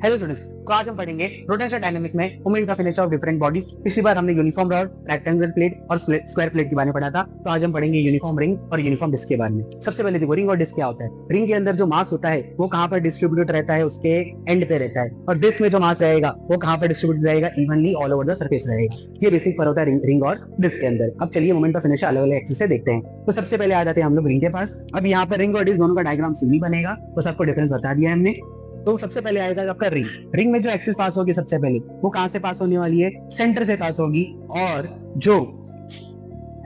Hello students, तो आज हम पढ़ेंगे रोटेशनल डायनामिक्स में moment of inertia of different bodies. पिछली बार हमने यूनिफॉर्म रॉड, रेक्टेंगुलर प्लेट और स्क्वायर प्लेट के बारे में पढ़ा था। तो आज हम पढ़ेंगे यूनिफॉर्म रिंग और यूनिफॉर्म डिस्क के बारे में। सबसे पहले देखो, रिंग और डिस्क क्या होता है। रिंग के अंदर जो मास होता है वो कहाँ पर डिस्ट्रीब्यूटेड रहता है, उसके एंड पे रहता है। और डिस्क में जो मास रहेगा वो कहाँ पर डिस्ट्रीब्यूटेड रहेगा, evenly all over the surface रहेगा। ये बेसिक पर होता है रिंग और डिस्क के अंदर। अब चलिए मोमेंट ऑफ इनर्शिया अलग अलग एक्सिस से देखते हैं। तो सबसे पहले आ जाते हैं हम लोग रिंग के पास। अब यहाँ पर रिंग और डिस्क दोनों का डायग्राम सीधी बनेगा, तो सबको डिफरेंस बता दिया हमने। तो सबसे पहले आएगा आपका रिंग। रिंग में जो एक्सिस पास होगी सबसे पहले वो कहां से पास होने वाली है, सेंटर से पास होगी। और जो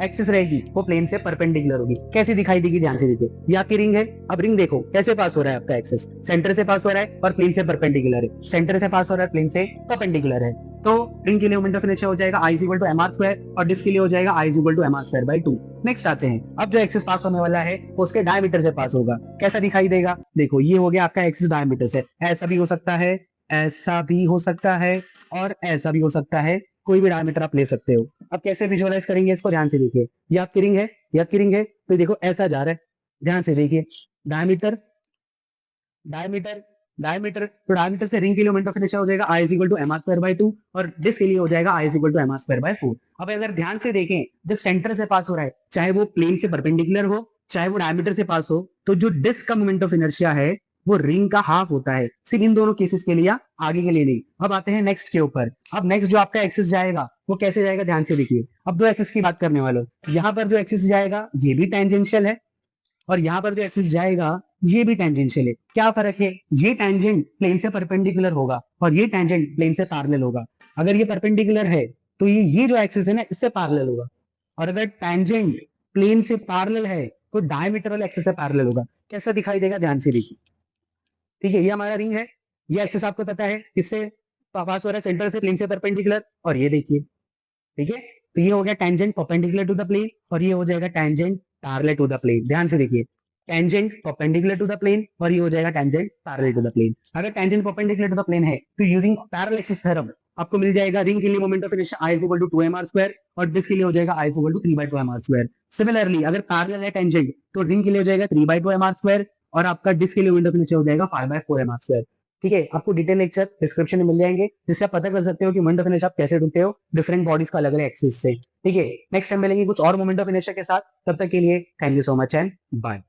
एक्सिस रहेगी वो प्लेन से परपेंडिकुलर होगी। कैसी दिखाई देगी, ध्यान से देखिए। ये आपकी रिंग है। अब रिंग देखो कैसे पास हो रहा है, आपका एक्सिस सेंटर से पास हो रहा है और प्लेन से परपेंडिकुलर है। सेंटर से पास हो रहा है, प्लेन से परपेंडिकुलर है। तो रिंग के लिए मोमेंट ऑफ इनर्शिया हो जाएगा I = mr² और डिस्क के लिए हो जाएगा I = mr²/2। नेक्स्ट आते हैं, अब जो एक्सिस पास होने वाला है वो उसके डायमीटर से पास होगा। कैसा दिखाई देगा, देखो ये हो गया आपका एक्सिस डायमीटर से। ऐसा भी हो सकता है, ऐसा भी हो सकता है और ऐसा भी हो सकता है। कोई भी डायमीटर आप ले सकते हो। अब कैसे विजुअलाइज करेंगे इसको, ध्यान से देखिए। ये आपकी रिंग है, ये आपकी रिंग है। तो देखो ऐसा जा रहा है, ध्यान से देखिए। डायमीटर डायमीटर डायमीटर तो डायमीटर से रिंग के लिए मोमेंट ऑफ इनर्शिया हो जाएगा I = mr²/2 और डिस्क के लिए हो जाएगा I = mr²/4। अब अगर ध्यान से देखें, जब सेंटर से पास हो रहा है, चाहे वो प्लेन से परपेंडिकुलर हो चाहे वो डायमीटर से पास हो, तो जो डिस्क का मोमेंट ऑफ इनर्शिया है वो रिंग का हाफ होता है। सिर्फ इन दोनों केसेस के लिए, आगे के लिए नहीं। अब आते हैं नेक्स्ट के ऊपर। अब नेक्स्ट जो आपका एक्सिस जाएगा वो कैसे जाएगा, ध्यान से देखिए। अब दो एक्सिस की बात करने वालों, यहाँ पर जो एक्सिस जाएगा ये भी टेंजेंशियल है और यहाँ पर जो एक्सिस जाएगा ये भी टेंजेंशियल है। क्या फर्क है, ये टेंजेंट प्लेन से परपेंडिकुलर होगा और ये टेंजेंट प्लेन से पैरेलल होगा। अगर ये परपेंडिकुलर है तो ये जो एक्सिस है ना, इससे पैरेलल होगा। और अगर टेंजेंट प्लेन से पैरेलल है तो डायमीटर वाले एक्सिस से पैरेलल होगा। कैसा दिखाई देगा, ध्यान से देखिए। ठीक है, ये हमारा रिंग है। ये एक्सिस आपको पता है किससे पास हो रहा है, सेंटर से, प्लेन से परपेंडिकुलर। और ये देखिए, ठीक है। तो ये हो गया tangent perpendicular to the plane और ये हो जाएगा tangent parallel to the plane. ध्यान से देखिए, tangent perpendicular to the plane और ये हो जाएगा tangent parallel to the plane. अगर tangent perpendicular to the plane है तो यूजिंग पैरेलल एक्सिस थ्योरम आपको मिल जाएगा रिंग के लिए moment of inertia I = 2mr² और डिस्क के लिए हो जाएगा I = 3/2mr²। सिमिलरली अगर पैरेलल है टेंजेंट तो रिंग के लिए हो जाएगा 3/2mr² और आपका डिस्क के लिए मोमेंट ऑफ इनर्शिया हो जाएगा 5/4mr²। ठीक है, आपको डिटेल लेक्चर डिस्क्रिप्शन में मिल जाएंगे, जिससे आप पता कर सकते हो कि मोमेंट ऑफ इनर्शिया आप कैसे ढूंढते हो डिफरेंट बॉडीज का अलग अलग एक्सिस से। ठीक है, नेक्स्ट टाइम मिलेंगे कुछ और मोमेंट ऑफ इनर्शिया के साथ। तब तक के लिए thank you so much and bye.